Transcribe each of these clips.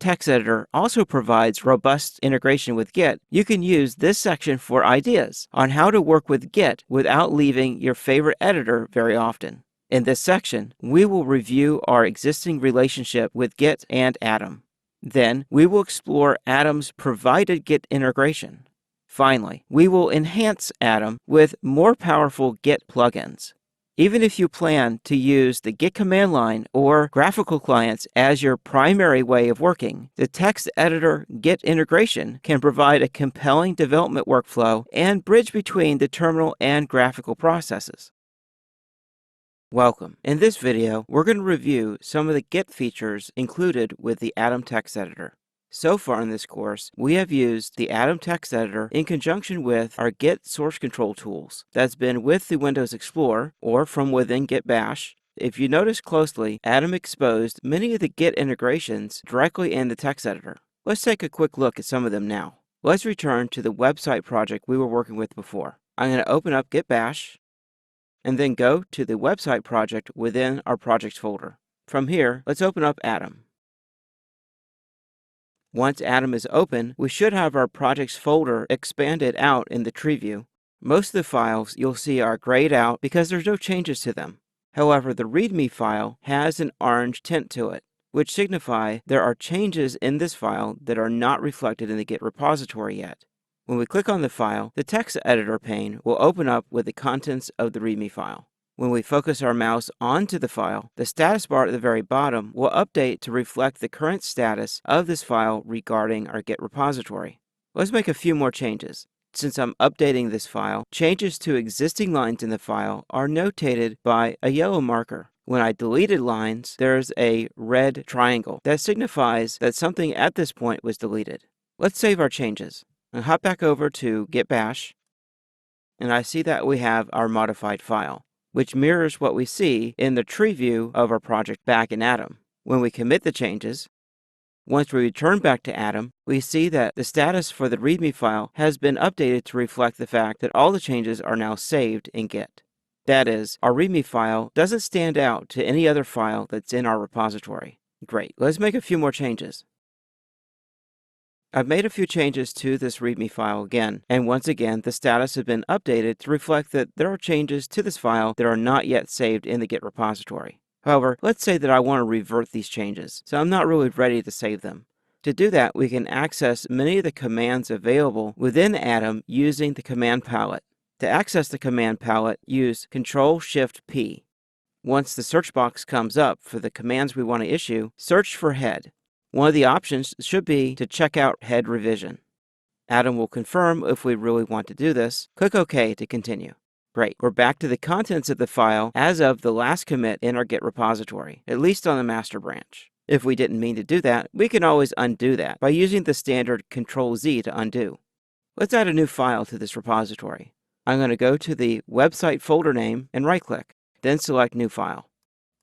text editor also provides robust integration with Git, you can use this section for ideas on how to work with Git without leaving your favorite editor very often. In this section, we will review our existing relationship with Git and Atom. Then, we will explore Atom's provided Git integration. Finally, we will enhance Atom with more powerful Git plugins. Even if you plan to use the Git command line or graphical clients as your primary way of working, the text editor Git integration can provide a compelling development workflow and bridge between the terminal and graphical processes. Welcome. In this video, we're going to review some of the Git features included with the Atom text editor. So far in this course, we have used the Atom text editor in conjunction with our Git source control tools. That's been with the Windows Explorer or from within Git Bash. If you notice closely, Atom exposed many of the Git integrations directly in the text editor. Let's take a quick look at some of them now. Let's return to the website project we were working with before. I'm going to open up Git Bash and then go to the website project within our projects folder. From here, let's open up Atom. Once Atom is open, we should have our projects folder expanded out in the tree view. Most of the files you'll see are grayed out because there's no changes to them. However, the README file has an orange tint to it, which signify there are changes in this file that are not reflected in the Git repository yet. When we click on the file, the text editor pane will open up with the contents of the README file. When we focus our mouse onto the file, the status bar at the very bottom will update to reflect the current status of this file regarding our Git repository. Let's make a few more changes. Since I'm updating this file, changes to existing lines in the file are notated by a yellow marker. When I deleted lines, there's a red triangle that signifies that something at this point was deleted. Let's save our changes. And hop back over to Git Bash, and I see that we have our modified file, which mirrors what we see in the tree view of our project back in Atom. When we commit the changes, once we return back to Atom, we see that the status for the README file has been updated to reflect the fact that all the changes are now saved in Git. That is, our README file doesn't stand out to any other file that's in our repository. Great, let's make a few more changes. I've made a few changes to this README file again, and once again, the status has been updated to reflect that there are changes to this file that are not yet saved in the Git repository. However, let's say that I want to revert these changes, so I'm not really ready to save them. To do that, we can access many of the commands available within Atom using the command palette. To access the command palette, use Ctrl-Shift-P. Once the search box comes up for the commands we want to issue, search for head. One of the options should be to check out head revision. Atom will confirm if we really want to do this. Click OK to continue. Great, we're back to the contents of the file as of the last commit in our Git repository, at least on the master branch. If we didn't mean to do that, we can always undo that by using the standard Ctrl-Z to undo. Let's add a new file to this repository. I'm going to go to the website folder name and right-click, then select New File.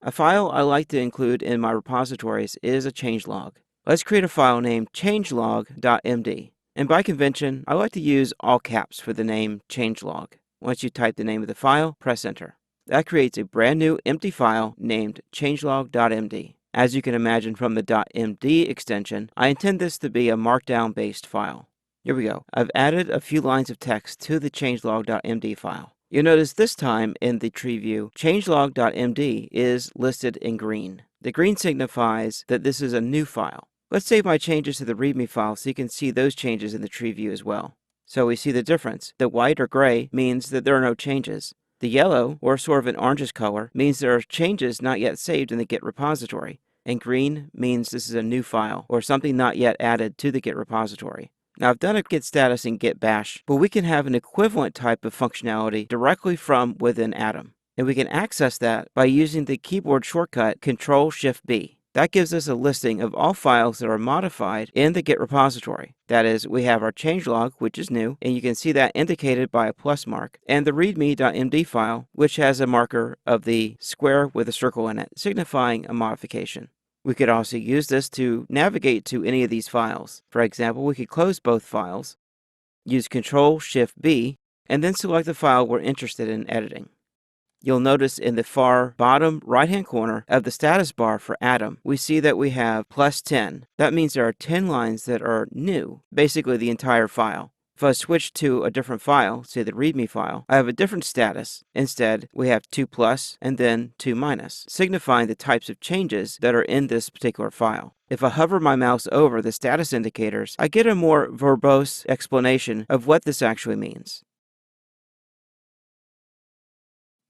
A file I like to include in my repositories is a changelog. Let's create a file named changelog.md. And by convention, I like to use all caps for the name changelog. Once you type the name of the file, press enter. That creates a brand new empty file named changelog.md. As you can imagine from the .md extension, I intend this to be a markdown-based file. Here we go. I've added a few lines of text to the changelog.md file. You'll notice this time in the tree view, changelog.md is listed in green. The green signifies that this is a new file. Let's save my changes to the README file so you can see those changes in the tree view as well. So we see the difference. The white or gray means that there are no changes. The yellow, or sort of an orangish color, means there are changes not yet saved in the Git repository. And green means this is a new file, or something not yet added to the Git repository. Now, I've done a Git status in Git Bash, but we can have an equivalent type of functionality directly from within Atom. And we can access that by using the keyboard shortcut Ctrl-Shift-B. That gives us a listing of all files that are modified in the Git repository. That is, we have our changelog, which is new, and you can see that indicated by a plus mark, and the readme.md file, which has a marker of the square with a circle in it, signifying a modification. We could also use this to navigate to any of these files. For example, we could close both files, use Ctrl-Shift-B, and then select the file we're interested in editing. You'll notice in the far bottom right-hand corner of the status bar for Atom, we see that we have +10. That means there are 10 lines that are new, basically the entire file. If I switch to a different file, say the README file, I have a different status. Instead, we have 2+ and then 2-, signifying the types of changes that are in this particular file. If I hover my mouse over the status indicators, I get a more verbose explanation of what this actually means.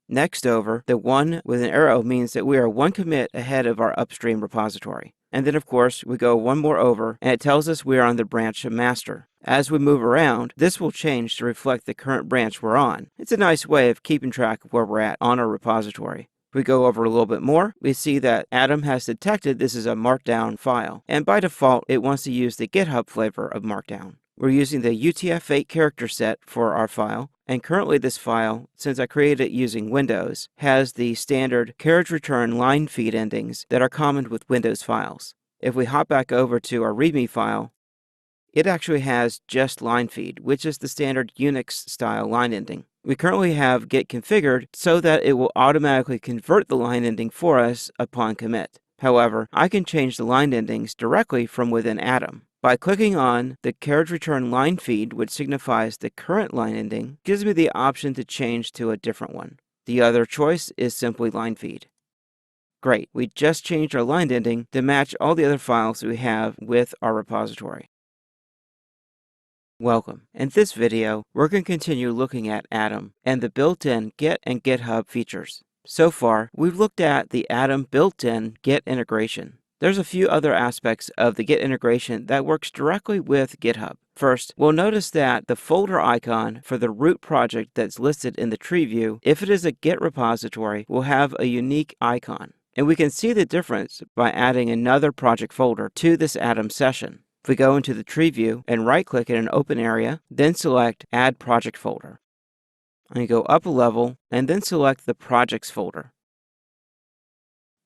Next over, the one with an arrow means that we are one commit ahead of our upstream repository. And then, of course, we go one more over, and it tells us we are on the branch of master. As we move around, this will change to reflect the current branch we're on. It's a nice way of keeping track of where we're at on our repository. If we go over a little bit more, we see that Atom has detected this is a Markdown file, and by default, it wants to use the GitHub flavor of Markdown. We're using the UTF-8 character set for our file, and currently this file, since I created it using Windows, has the standard carriage return line feed endings that are common with Windows files. If we hop back over to our README file, it actually has just line feed, which is the standard Unix style line ending. We currently have Git configured so that it will automatically convert the line ending for us upon commit. However, I can change the line endings directly from within Atom. By clicking on the carriage return line feed, which signifies the current line ending, gives me the option to change to a different one. The other choice is simply line feed. Great, we just changed our line ending to match all the other files we have with our repository. Welcome. In this video, we're going to continue looking at Atom and the built-in Git and GitHub features. So far, we've looked at the Atom built-in Git integration. There's a few other aspects of the Git integration that works directly with GitHub. First, we'll notice that the folder icon for the root project that's listed in the tree view, if it is a Git repository, will have a unique icon. And we can see the difference by adding another project folder to this Atom session. If we go into the tree view and right-click in an open area, then select Add Project Folder. And you go up a level and then select the Projects folder.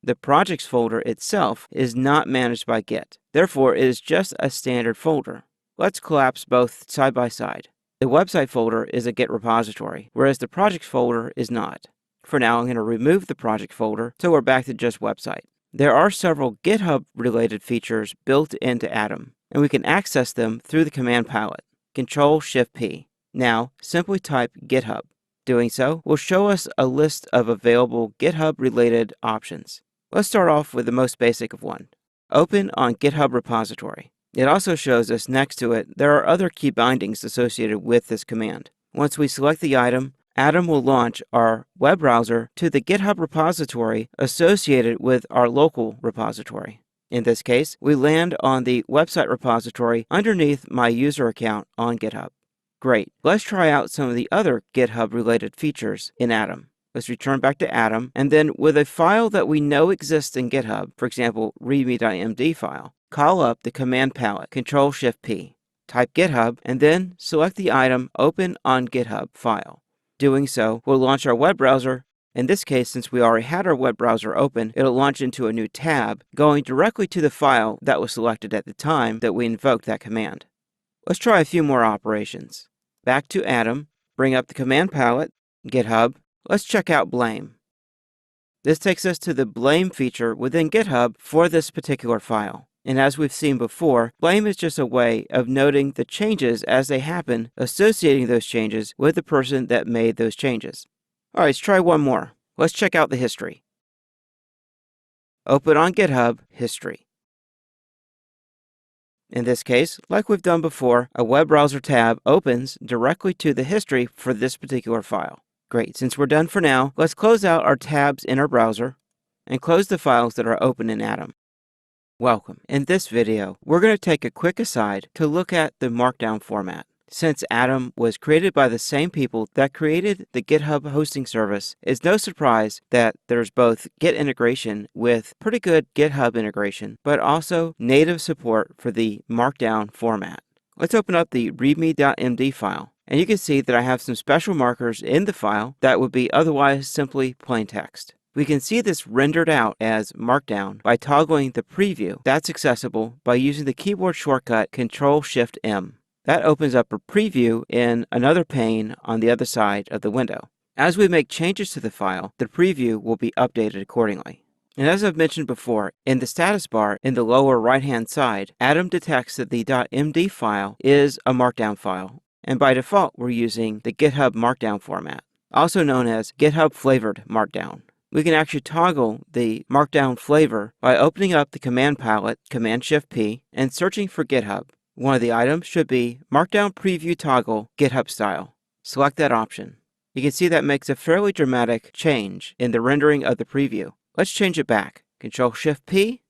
The Projects folder itself is not managed by Git. Therefore, it is just a standard folder. Let's collapse both side by side. The website folder is a Git repository, whereas the Projects folder is not. For now, I'm going to remove the Project folder, so we're back to just website. There are several GitHub-related features built into Atom, and we can access them through the command palette. Control-Shift-P. Now, simply type GitHub. Doing so will show us a list of available GitHub-related options. Let's start off with the most basic of one. Open on GitHub repository. It also shows us next to it there are other key bindings associated with this command. Once we select the item, Atom will launch our web browser to the GitHub repository associated with our local repository. In this case, we land on the website repository underneath my user account on GitHub. Great. Let's try out some of the other GitHub-related features in Atom. Let's return back to Atom, and then with a file that we know exists in GitHub, for example, readme.md file, call up the command palette, Control-Shift-P. Type GitHub, and then select the item Open on GitHub file. Doing so will launch our web browser. In this case, since we already had our web browser open, it'll launch into a new tab, going directly to the file that was selected at the time that we invoked that command. Let's try a few more operations. Back to Atom, bring up the command palette, GitHub. Let's check out Blame. This takes us to the Blame feature within GitHub for this particular file. And as we've seen before, Blame is just a way of noting the changes as they happen, associating those changes with the person that made those changes. All right, let's try one more. Let's check out the history. Open on GitHub, History. In this case, like we've done before, a web browser tab opens directly to the history for this particular file. Great, since we're done for now, let's close out our tabs in our browser and close the files that are open in Atom. Welcome. In this video, we're going to take a quick aside to look at the Markdown format. Since Atom was created by the same people that created the GitHub hosting service, it's no surprise that there's both Git integration with pretty good GitHub integration, but also native support for the Markdown format. Let's open up the readme.md file. And you can see that I have some special markers in the file that would be otherwise simply plain text. We can see this rendered out as Markdown by toggling the preview. That's accessible by using the keyboard shortcut Control-Shift-M. That opens up a preview in another pane on the other side of the window. As we make changes to the file, the preview will be updated accordingly. And as I've mentioned before, in the status bar in the lower right-hand side, Atom detects that the .md file is a Markdown file, and by default we're using the GitHub Markdown format, also known as GitHub Flavored Markdown. We can actually toggle the Markdown flavor by opening up the command palette, Command-Shift-P, and searching for GitHub. One of the items should be Markdown Preview Toggle GitHub Style. Select that option. You can see that makes a fairly dramatic change in the rendering of the preview. Let's change it back. Control-Shift-P,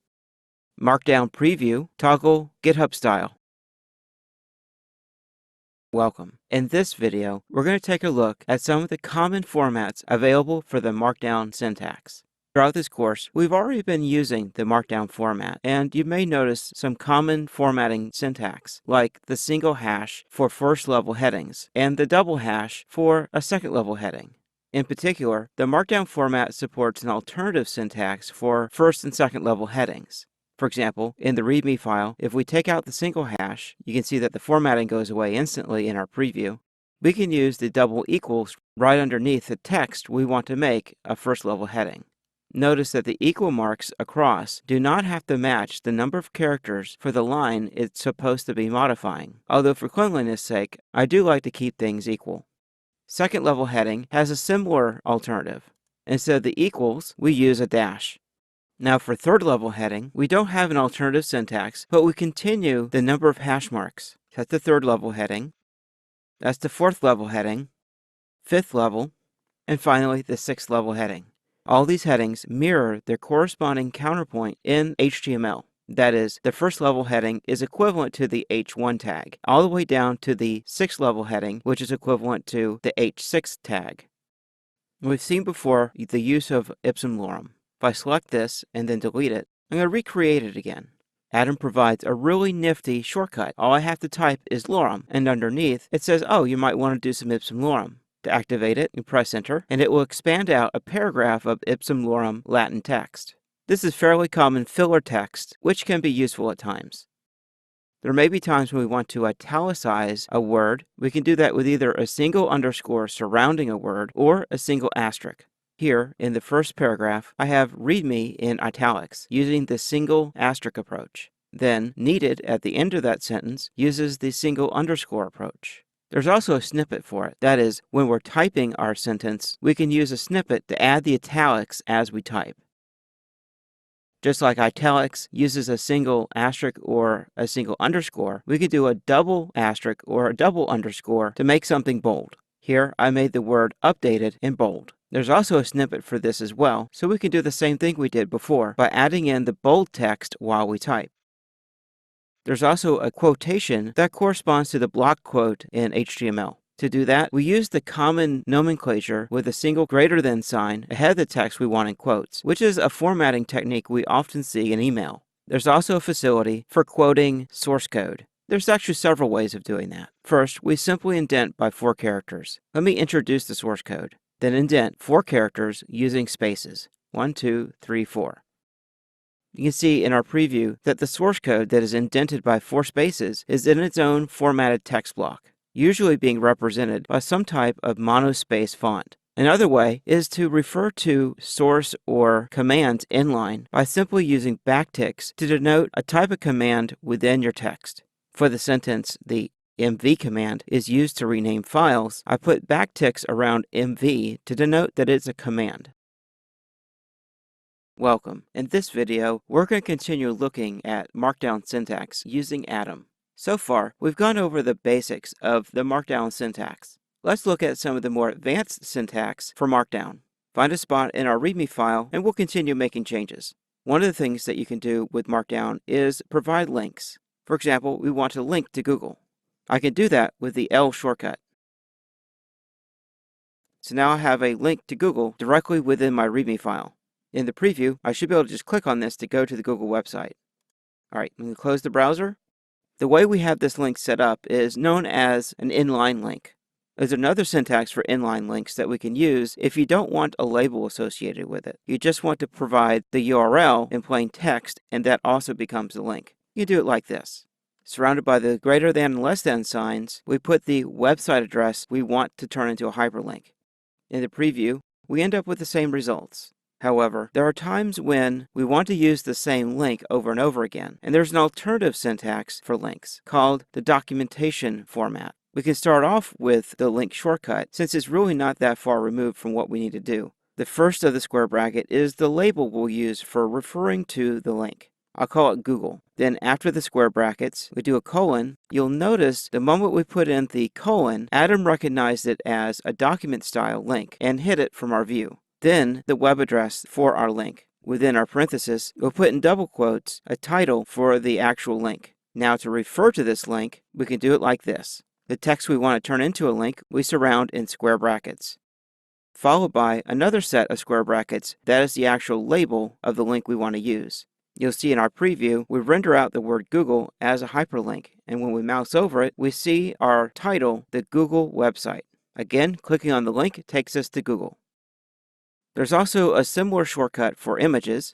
Markdown Preview, toggle GitHub Style. Welcome. In this video, we're going to take a look at some of the common formats available for the Markdown syntax. Throughout this course, we've already been using the Markdown format, and you may notice some common formatting syntax, like the single hash for first-level headings and the double hash for a second-level heading. In particular, the Markdown format supports an alternative syntax for first and second-level headings. For example, in the README file, if we take out the single hash, you can see that the formatting goes away instantly in our preview. We can use the double equals right underneath the text we want to make a first-level heading. Notice that the equal marks across do not have to match the number of characters for the line it's supposed to be modifying, although for cleanliness' sake, I do like to keep things equal. Second-level heading has a similar alternative. Instead of the equals, we use a dash. Now for third-level heading, we don't have an alternative syntax, but we continue the number of hash marks. That's the third-level heading. That's the fourth-level heading, fifth level, and finally the sixth-level heading. All these headings mirror their corresponding counterpoint in HTML. That is, the first-level heading is equivalent to the H1 tag, all the way down to the sixth-level heading, which is equivalent to the H6 tag. We've seen before the use of ipsum lorem. If I select this and then delete it, I'm going to recreate it again. Atom provides a really nifty shortcut. All I have to type is lorem, and underneath it says, oh, you might want to do some ipsum lorem. To activate it, you press enter, and it will expand out a paragraph of ipsum lorem Latin text. This is fairly common filler text, which can be useful at times. There may be times when we want to italicize a word. We can do that with either a single underscore surrounding a word or a single asterisk. Here, in the first paragraph, I have README in italics, using the single asterisk approach. Then, needed at the end of that sentence uses the single underscore approach. There's also a snippet for it. That is, when we're typing our sentence, we can use a snippet to add the italics as we type. Just like italics uses a single asterisk or a single underscore, we could do a double asterisk or a double underscore to make something bold. Here, I made the word updated in bold. There's also a snippet for this as well, so we can do the same thing we did before by adding in the bold text while we type. There's also a quotation that corresponds to the block quote in HTML. To do that, we use the common nomenclature with a single greater than sign ahead of the text we want in quotes, which is a formatting technique we often see in email. There's also a facility for quoting source code. There's actually several ways of doing that. First, we simply indent by 4 characters. Let me introduce the source code. Then indent 4 characters using spaces. 1, 2, 3, 4. You can see in our preview that the source code that is indented by 4 spaces is in its own formatted text block, usually being represented by some type of monospace font. Another way is to refer to source or commands inline by simply using backticks to denote a type of command within your text. For the sentence, the mv command is used to rename files. I put backticks around mv to denote that it's a command. Welcome. In this video, we're going to continue looking at Markdown syntax using Atom. So far, we've gone over the basics of the Markdown syntax. Let's look at some of the more advanced syntax for Markdown. Find a spot in our README file, and we'll continue making changes. One of the things that you can do with Markdown is provide links. For example, we want to link to Google. I can do that with the L shortcut. So now I have a link to Google directly within my README file. In the preview, I should be able to just click on this to go to the Google website. All right, I'm going to close the browser. The way we have this link set up is known as an inline link. There's another syntax for inline links that we can use if you don't want a label associated with it. You just want to provide the URL in plain text, and that also becomes the link. You do it like this. Surrounded by the greater than and less than signs, we put the website address we want to turn into a hyperlink. In the preview, we end up with the same results. However, there are times when we want to use the same link over and over again, and there's an alternative syntax for links called the documentation format. We can start off with the link shortcut since it's really not that far removed from what we need to do. The first of the square bracket is the label we'll use for referring to the link. I'll call it Google. Then after the square brackets, we do a colon. You'll notice the moment we put in the colon, Adam recognized it as a document style link and hid it from our view. Then the web address for our link. Within our parenthesis, we'll put in double quotes a title for the actual link. Now to refer to this link, we can do it like this. The text we want to turn into a link, we surround in square brackets, followed by another set of square brackets that is the actual label of the link we want to use. You'll see in our preview, we render out the word Google as a hyperlink, and when we mouse over it, we see our title, the Google website. Again, clicking on the link takes us to Google. There's also a similar shortcut for images.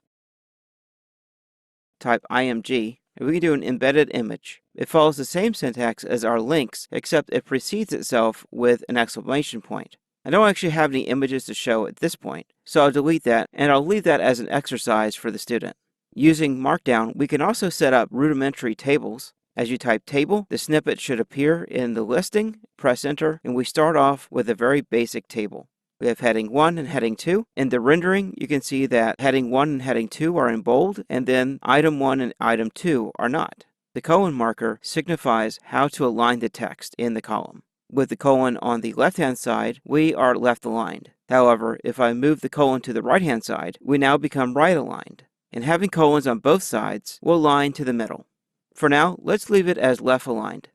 Type IMG, and we can do an embedded image. It follows the same syntax as our links, except it precedes itself with an exclamation point. I don't actually have any images to show at this point, so I'll delete that, and I'll leave that as an exercise for the student. Using Markdown, we can also set up rudimentary tables. As you type table, the snippet should appear in the listing, press enter, and we start off with a very basic table. We have heading 1 and heading 2. In the rendering, you can see that heading 1 and heading 2 are in bold, and then item 1 and item 2 are not. The colon marker signifies how to align the text in the column. With the colon on the left-hand side, we are left aligned. However, if I move the colon to the right-hand side, we now become right aligned. And having colons on both sides will align to the middle. For now, let's leave it as left aligned.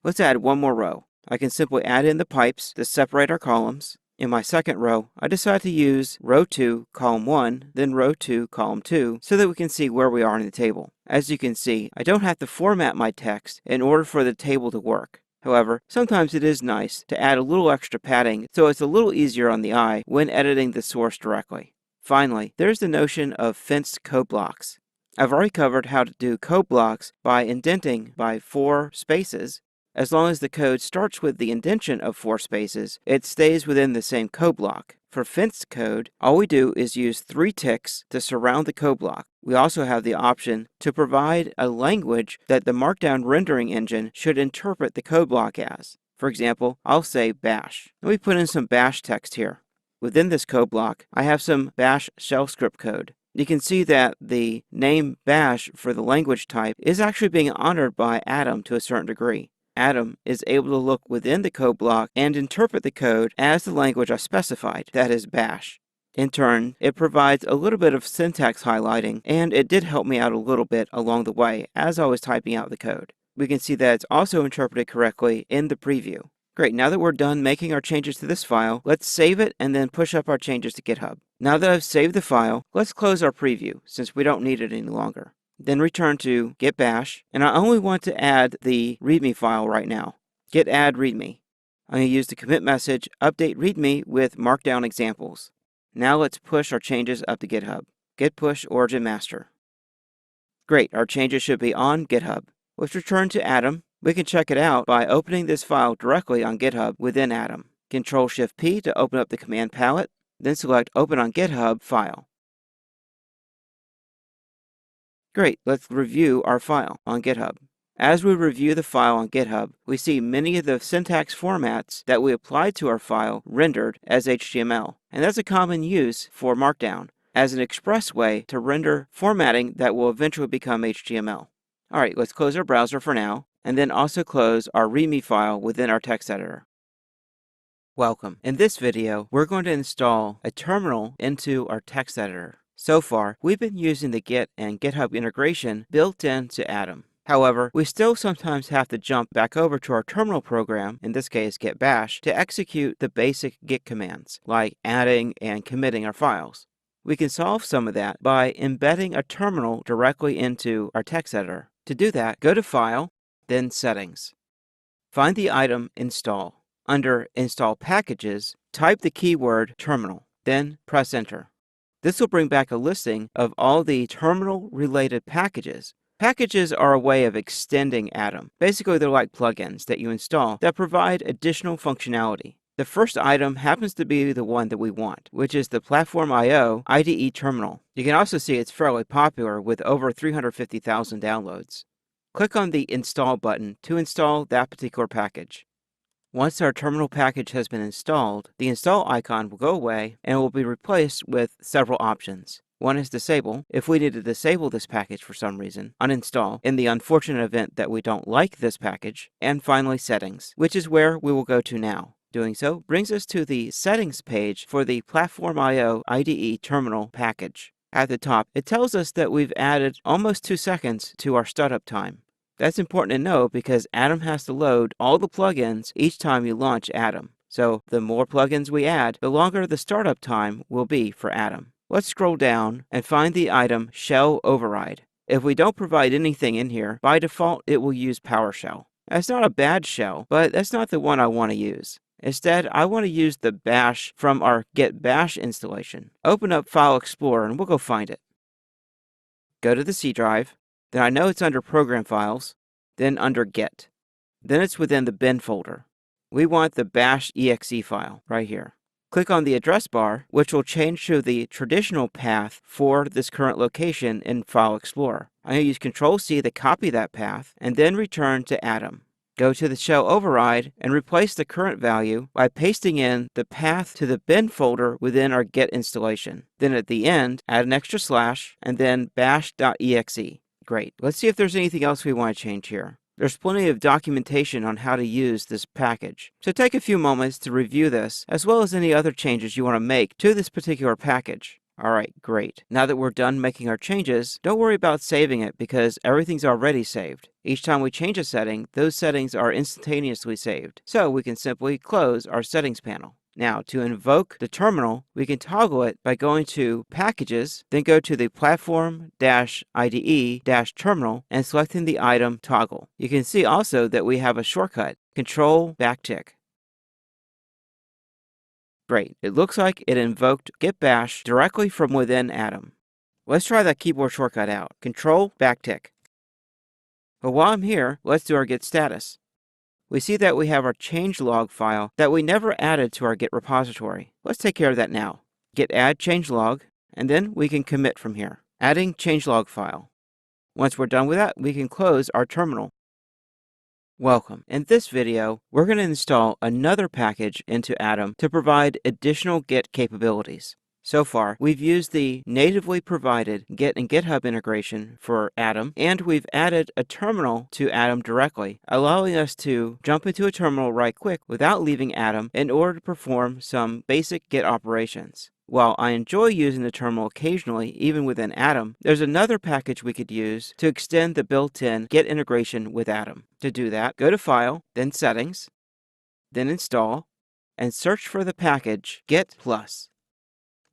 Let's add one more row. I can simply add in the pipes to separate our columns. In my second row, I decide to use row 2, column 1, then row 2, column 2, so that we can see where we are in the table. As you can see, I don't have to format my text in order for the table to work. However, sometimes it is nice to add a little extra padding so it's a little easier on the eye when editing the source directly. Finally, there's the notion of fenced code blocks. I've already covered how to do code blocks by indenting by 4 spaces. As long as the code starts with the indentation of 4 spaces, it stays within the same code block. For fenced code, all we do is use 3 ticks to surround the code block. We also have the option to provide a language that the Markdown rendering engine should interpret the code block as. For example, I'll say bash. Let me put in some bash text here. Within this code block, I have some bash shell script code. You can see that the name bash for the language type is actually being honored by Adam to a certain degree. Adam is able to look within the code block and interpret the code as the language I specified, that is bash. In turn, it provides a little bit of syntax highlighting, and it did help me out a little bit along the way as I was typing out the code. We can see that it's also interpreted correctly in the preview. Great, now that we're done making our changes to this file, let's save it and then push up our changes to GitHub. Now that I've saved the file, let's close our preview since we don't need it any longer. Then return to git bash, and I only want to add the readme file right now. Git add readme. I'm going to use the commit message update readme with markdown examples. Now let's push our changes up to GitHub. Git push origin master. Great, our changes should be on GitHub. Let's return to Atom. We can check it out by opening this file directly on GitHub within Atom. Ctrl-Shift-P to open up the command palette, then select Open on GitHub File. Great, let's review our file on GitHub. As we review the file on GitHub, we see many of the syntax formats that we applied to our file rendered as HTML, and that's a common use for Markdown as an express way to render formatting that will eventually become HTML. Alright, let's close our browser for now, and then also close our README file within our text editor. Welcome. In this video, we're going to install a terminal into our text editor. So far, we've been using the Git and GitHub integration built into Atom. However, we still sometimes have to jump back over to our terminal program, in this case git bash, to execute the basic Git commands, like adding and committing our files. We can solve some of that by embedding a terminal directly into our text editor. To do that, go to File, then Settings. Find the item Install. Under Install Packages, type the keyword Terminal, then press Enter. This will bring back a listing of all the terminal-related packages. Packages are a way of extending Atom. Basically, they're like plugins that you install that provide additional functionality. The first item happens to be the one that we want, which is the Platform I/O IDE terminal. You can also see it's fairly popular with over 350,000 downloads. Click on the Install button to install that particular package. Once our terminal package has been installed, the install icon will go away and will be replaced with several options. One is disable, if we need to disable this package for some reason, uninstall in the unfortunate event that we don't like this package, and finally settings, which is where we will go to now. Doing so brings us to the settings page for the Platform I/O IDE terminal package. At the top, it tells us that we've added almost 2 seconds to our startup time. That's important to know because Atom has to load all the plugins each time you launch Atom. So the more plugins we add, the longer the startup time will be for Atom. Let's scroll down and find the item Shell Override. If we don't provide anything in here, by default it will use PowerShell. That's not a bad shell, but that's not the one I want to use. Instead, I want to use the bash from our Git Bash installation. Open up File Explorer and we'll go find it. Go to the C drive. Then I know it's under Program Files, then under Git. Then it's within the bin folder. We want the bash exe file right here. Click on the address bar, which will change to the traditional path for this current location in File Explorer. I'm going to use Control-C to copy that path, and then return to Atom. Go to the shell override and replace the current value by pasting in the path to the bin folder within our Git installation. Then at the end, add an extra slash, and then bash.exe. Great. Let's see if there's anything else we want to change here. There's plenty of documentation on how to use this package. So take a few moments to review this, as well as any other changes you want to make to this particular package. Alright, great. Now that we're done making our changes, don't worry about saving it because everything's already saved. Each time we change a setting, those settings are instantaneously saved. So we can simply close our settings panel. Now, to invoke the terminal, we can toggle it by going to Packages, then go to the Platform-IDE-Terminal and selecting the item Toggle. You can see also that we have a shortcut, Control backtick. Great, it looks like it invoked Git Bash directly from within Atom. Let's try that keyboard shortcut out, Control backtick. But while I'm here, let's do our Git status. We see that we have our changelog file that we never added to our Git repository. Let's take care of that now. Git add changelog, and then we can commit from here. Adding changelog file. Once we're done with that, we can close our terminal. Welcome. In this video, we're going to install another package into Atom to provide additional Git capabilities. So far, we've used the natively provided Git and GitHub integration for Atom, and we've added a terminal to Atom directly, allowing us to jump into a terminal right quick without leaving Atom in order to perform some basic Git operations. While I enjoy using the terminal occasionally, even within Atom, there's another package we could use to extend the built-in Git integration with Atom. To do that, go to File, then Settings, then Install, and search for the package Git Plus.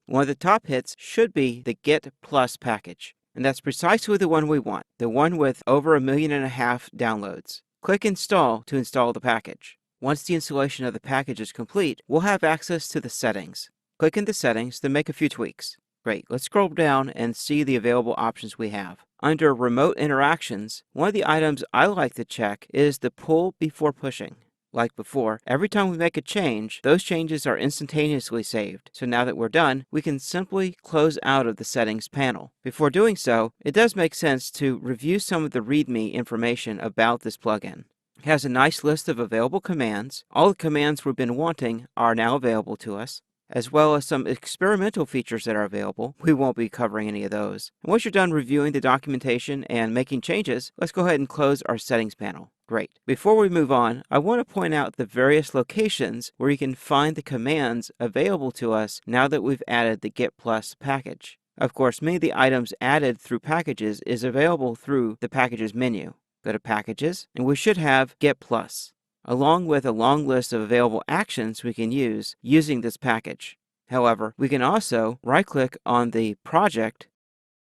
One of the top hits should be the Git Plus package, and that's precisely the one we want, the one with over 1.5 million downloads. Click Install to install the package. Once the installation of the package is complete, we'll have access to the settings. Click into Settings to make a few tweaks. Great, let's scroll down and see the available options we have. Under Remote Interactions, one of the items I like to check is the Pull Before Pushing. Like before, every time we make a change, those changes are instantaneously saved. So now that we're done, we can simply close out of the settings panel. Before doing so, it does make sense to review some of the README information about this plugin. It has a nice list of available commands. All the commands we've been wanting are now available to us, as well as some experimental features that are available. We won't be covering any of those. And once you're done reviewing the documentation and making changes, let's go ahead and close our settings panel. Great. Before we move on, I want to point out the various locations where you can find the commands available to us now that we've added the Git Plus package. Of course, many of the items added through Packages is available through the Packages menu. Go to Packages, and we should have Git Plus, along with a long list of available actions we can use using this package. However, we can also right-click on the project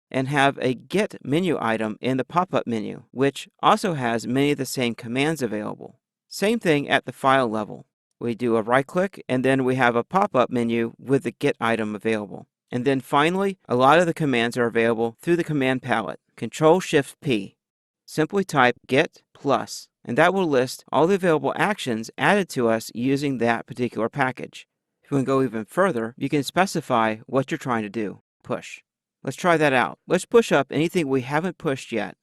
and have a Git menu item in the pop-up menu, which also has many of the same commands available. Same thing at the file level. We do a right-click, and then we have a pop-up menu with the Git item available. And then finally, a lot of the commands are available through the command palette. Control-Shift-P. Simply type Git and that will list all the available actions added to us using that particular package. If you can go even further, you can specify what you're trying to do. Push. Let's try that out. Let's push up anything we haven't pushed yet.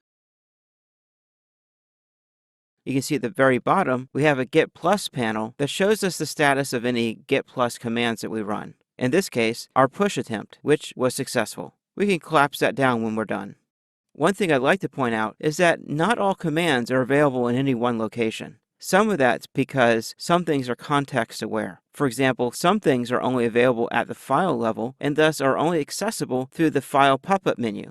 You can see at the very bottom, we have a Git Plus panel that shows us the status of any Git Plus commands that we run. In this case, our push attempt, which was successful. We can collapse that down when we're done. One thing I'd like to point out is that not all commands are available in any one location. Some of that's because some things are context aware. For example, some things are only available at the file level and thus are only accessible through the File pop-up menu.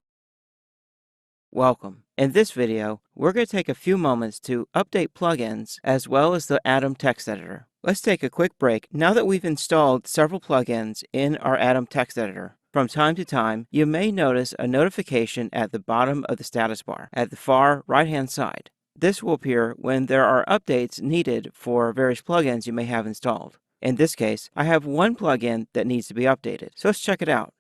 Welcome. In this video, we're going to take a few moments to update plugins as well as the Atom text editor. Let's take a quick break now that we've installed several plugins in our Atom text editor. From time to time, you may notice a notification at the bottom of the status bar at the far right-hand side. This will appear when there are updates needed for various plugins you may have installed. In this case, I have one plugin that needs to be updated, so let's check it out.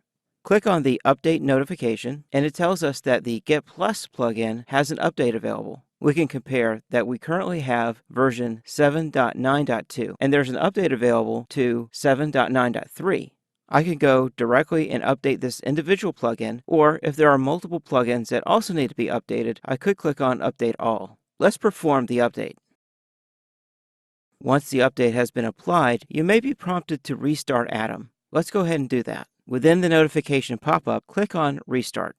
Click on the Update notification, and it tells us that the Git Plus plugin has an update available. We can compare that we currently have version 7.9.2, and there's an update available to 7.9.3. I can go directly and update this individual plugin, or if there are multiple plugins that also need to be updated, I could click on Update All. Let's perform the update. Once the update has been applied, you may be prompted to restart Atom. Let's go ahead and do that. Within the notification pop-up, click on Restart.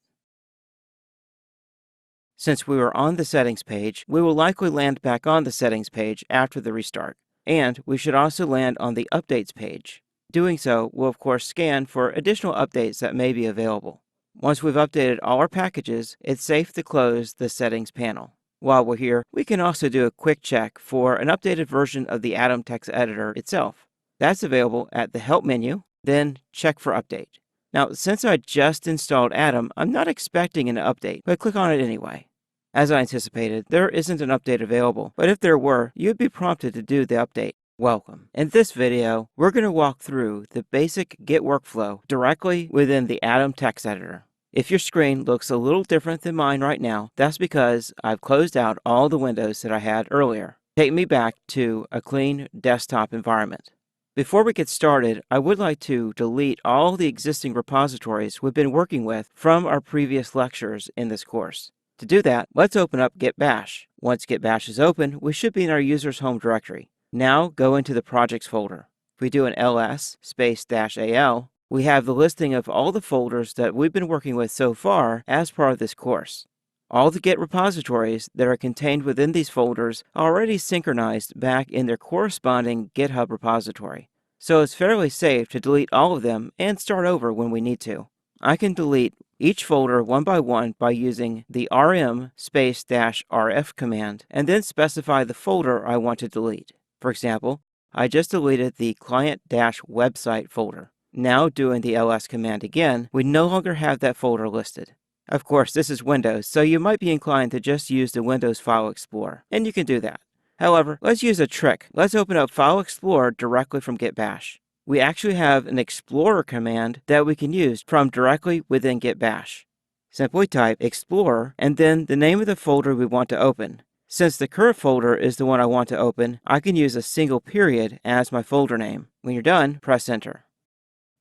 Since we were on the settings page, we will likely land back on the settings page after the restart. And we should also land on the Updates page. Doing so will of course scan for additional updates that may be available. Once we've updated all our packages, it's safe to close the settings panel. While we're here, we can also do a quick check for an updated version of the Atom text editor itself. That's available at the Help menu, then check for update. Now, since I just installed Atom, I'm not expecting an update, but click on it anyway. As I anticipated, there isn't an update available, but if there were, you'd be prompted to do the update. Welcome. In this video, we're going to walk through the basic Git workflow directly within the Atom text editor. If your screen looks a little different than mine right now, that's because I've closed out all the windows that I had earlier. Take me back to a clean desktop environment. Before we get started, I would like to delete all the existing repositories we've been working with from our previous lectures in this course. To do that, let's open up Git Bash. Once Git Bash is open, we should be in our user's home directory. Now go into the projects folder. If we do an ls -al, we have the listing of all the folders that we've been working with so far as part of this course. All the Git repositories that are contained within these folders are already synchronized back in their corresponding GitHub repository, so it's fairly safe to delete all of them and start over when we need to. I can delete each folder one by using the rm-rf command and then specify the folder I want to delete. For example, I just deleted the client-website folder. Now doing the ls command again, we no longer have that folder listed. Of course, this is Windows, so you might be inclined to just use the Windows File Explorer, and you can do that. However, let's use a trick. Let's open up File Explorer directly from Git Bash. We actually have an Explorer command that we can use from directly within Git Bash. Simply type Explorer and then the name of the folder we want to open. Since the current folder is the one I want to open, I can use a single period as my folder name. When you're done, press Enter.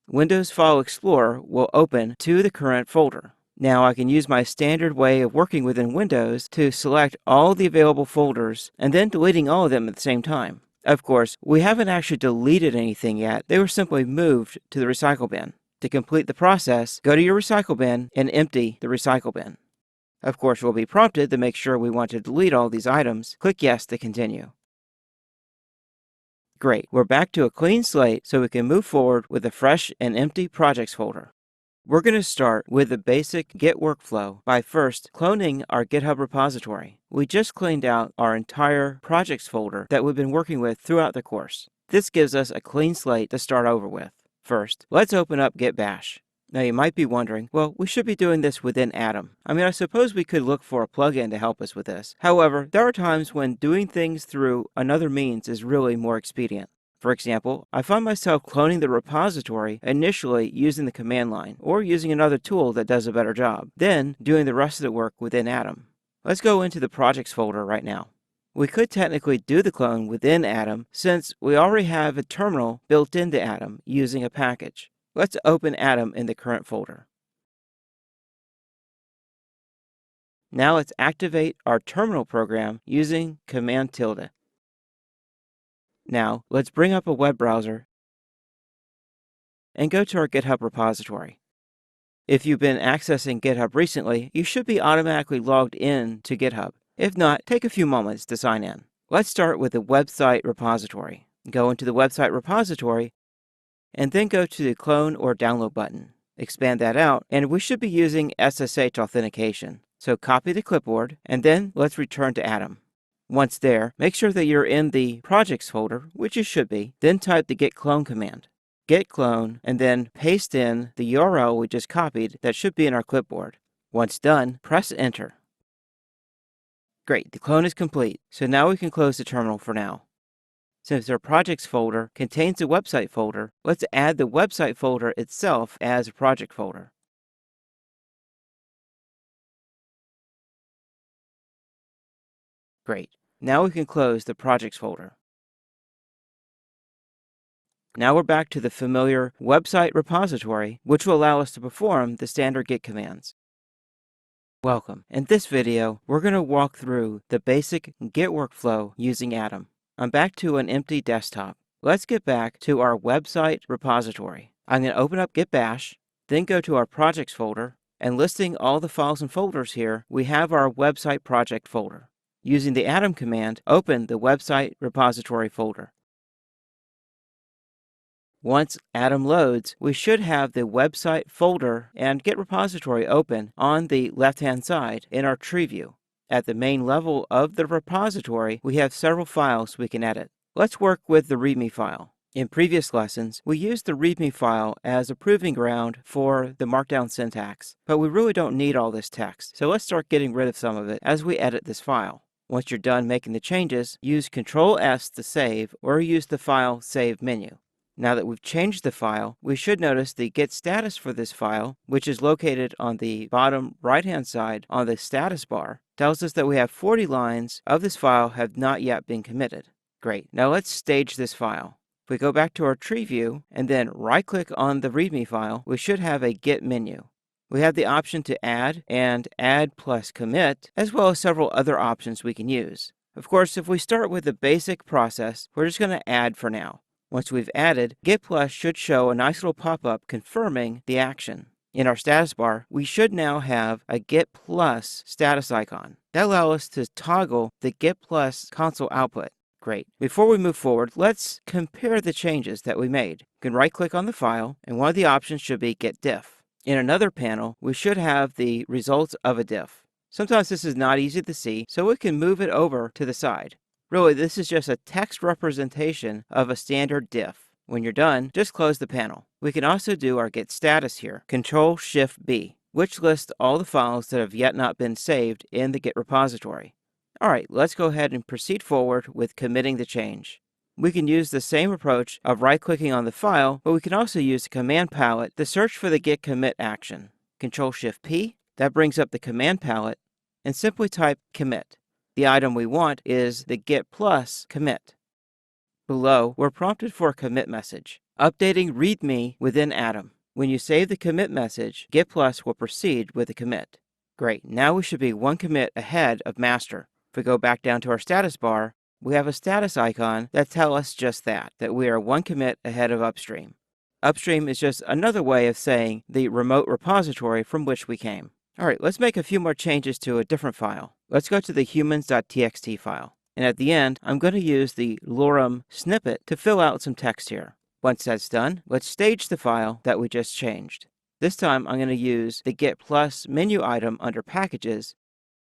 Windows File Explorer will open to the current folder. Now I can use my standard way of working within Windows to select all the available folders and then deleting all of them at the same time. Of course, we haven't actually deleted anything yet. They were simply moved to the recycle bin. To complete the process, go to your recycle bin and empty the recycle bin. Of course, we'll be prompted to make sure we want to delete all these items. Click Yes to continue. Great, we're back to a clean slate so we can move forward with a fresh and empty projects folder. We're going to start with the basic Git workflow by first cloning our GitHub repository. We just cleaned out our entire projects folder that we've been working with throughout the course. This gives us a clean slate to start over with. First, let's open up Git Bash. Now you might be wondering, well, we should be doing this within Atom. I suppose we could look for a plugin to help us with this. However, there are times when doing things through another means is really more expedient. For example, I find myself cloning the repository initially using the command line, or using another tool that does a better job, then doing the rest of the work within Atom. Let's go into the projects folder right now. We could technically do the clone within Atom since we already have a terminal built into Atom using a package. Let's open Atom in the current folder. Now let's activate our terminal program using Command tilde. Now let's bring up a web browser and go to our GitHub repository. If you've been accessing GitHub recently, you should be automatically logged in to GitHub. If not, take a few moments to sign in. Let's start with the website repository. Go into the website repository and then go to the clone or download button. Expand that out, and we should be using SSH authentication. So copy the clipboard, and then let's return to Atom. Once there, make sure that you're in the projects folder, which you should be, then type the git clone command. Git clone, and then paste in the URL we just copied that should be in our clipboard. Once done, press enter. Great, the clone is complete, so now we can close the terminal for now. Since our projects folder contains the website folder, let's add the website folder itself as a project folder. Great. Now we can close the projects folder. Now we're back to the familiar website repository, which will allow us to perform the standard git commands. Welcome. In this video, we're going to walk through the basic git workflow using Atom. I'm back to an empty desktop. Let's get back to our website repository. I'm going to open up Git Bash, then go to our projects folder, and listing all the files and folders here, we have our website project folder. Using the Atom command, open the website repository folder. Once Atom loads, we should have the website folder and Git repository open on the left-hand side in our tree view. At the main level of the repository, we have several files we can edit. Let's work with the README file. In previous lessons, we used the README file as a proving ground for the Markdown syntax, but we really don't need all this text, so let's start getting rid of some of it as we edit this file. Once you're done making the changes, use Ctrl+S to save or use the File Save menu. Now that we've changed the file, we should notice the git status for this file, which is located on the bottom right-hand side on the status bar, tells us that we have 40 lines of this file have not yet been committed. Great. Now let's stage this file. If we go back to our tree view and then right-click on the README file, we should have a Git menu. We have the option to add and add plus commit, as well as several other options we can use. Of course, if we start with the basic process, we're just going to add for now. Once we've added, Git plus should show a nice little pop-up confirming the action. In our status bar, we should now have a Git plus status icon. That allows us to toggle the Git plus console output. Great. Before we move forward, let's compare the changes that we made. You can right-click on the file, and one of the options should be Git diff. In another panel, we should have the results of a diff. Sometimes this is not easy to see, so we can move it over to the side. Really, this is just a text representation of a standard diff. When you're done, just close the panel. We can also do our git status here, Ctrl+Shift+B, which lists all the files that have yet not been saved in the Git repository. Alright, let's go ahead and proceed forward with committing the change. We can use the same approach of right-clicking on the file, but we can also use the command palette to search for the git commit action. Ctrl+Shift+P, that brings up the command palette, and simply type commit. The item we want is the git plus commit. Below, we're prompted for a commit message, updating README within Atom. When you save the commit message, Git plus will proceed with the commit. Great, now we should be one commit ahead of master. If we go back down to our status bar, we have a status icon that tells us just that we are one commit ahead of upstream. Upstream is just another way of saying the remote repository from which we came. Alright, let's make a few more changes to a different file. Let's go to the humans.txt file. And at the end, I'm going to use the lorem snippet to fill out some text here. Once that's done, let's stage the file that we just changed. This time, I'm going to use the Git plus menu item under Packages,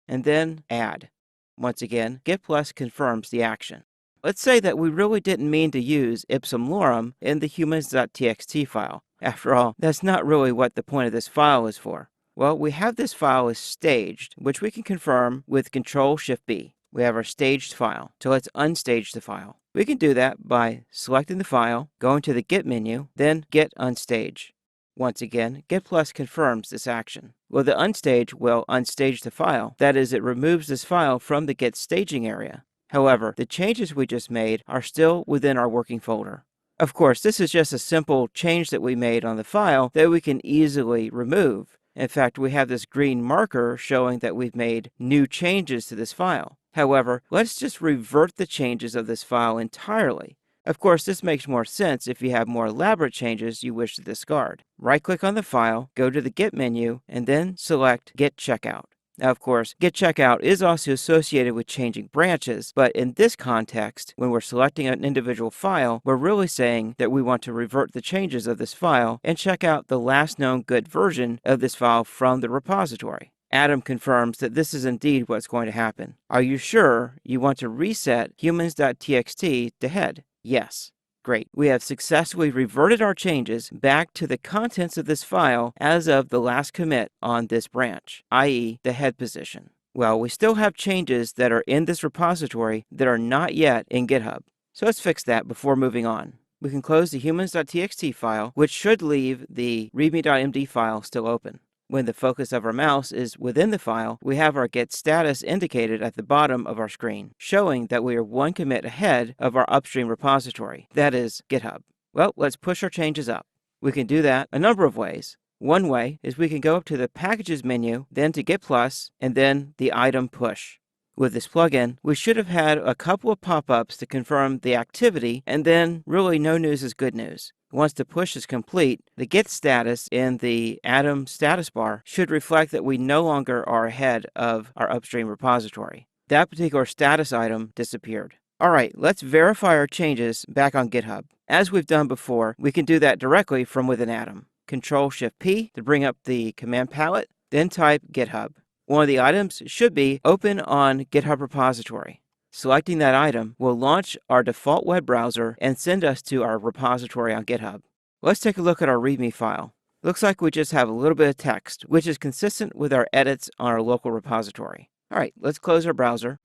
and then Add. Once again, Git plus confirms the action. Let's say that we really didn't mean to use ipsum lorem in the humans.txt file. After all, that's not really what the point of this file is for. Well, we have this file as staged, which we can confirm with Ctrl+Shift+B. We have our staged file, so let's unstage the file. We can do that by selecting the file, going to the Git menu, then Git unstage. Once again, Git plus confirms this action. Well, the unstage will unstage the file. That is, it removes this file from the Git staging area. However, the changes we just made are still within our working folder. Of course, this is just a simple change that we made on the file that we can easily remove. In fact, we have this green marker showing that we've made new changes to this file. However, let's just revert the changes of this file entirely. Of course, this makes more sense if you have more elaborate changes you wish to discard. Right-click on the file, go to the Git menu, and then select Git Checkout. Now, of course, Git Checkout is also associated with changing branches, but in this context, when we're selecting an individual file, we're really saying that we want to revert the changes of this file and check out the last known good version of this file from the repository. Adam confirms that this is indeed what's going to happen. Are you sure you want to reset humans.txt to head? Yes. Great. We have successfully reverted our changes back to the contents of this file as of the last commit on this branch, i.e. the head position. Well, we still have changes that are in this repository that are not yet in GitHub. So let's fix that before moving on. We can close the humans.txt file, which should leave the readme.md file still open. When the focus of our mouse is within the file, we have our Git status indicated at the bottom of our screen, showing that we are one commit ahead of our upstream repository, that is, GitHub. Well, let's push our changes up. We can do that a number of ways. One way is we can go up to the Packages menu, then to Git Plus, and then the item push. With this plugin, we should have had a couple of pop-ups to confirm the activity, and then really no news is good news. Once the push is complete, the Git status in the Atom status bar should reflect that we no longer are ahead of our upstream repository. That particular status item disappeared. All right, let's verify our changes back on GitHub. As we've done before, we can do that directly from within Atom. Control-Shift-P to bring up the command palette, then type GitHub. One of the items should be Open on GitHub repository. Selecting that item will launch our default web browser and send us to our repository on GitHub. Let's take a look at our README file. Looks like we just have a little bit of text, which is consistent with our edits on our local repository. All right, let's close our browser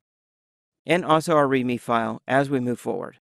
and also our README file as we move forward.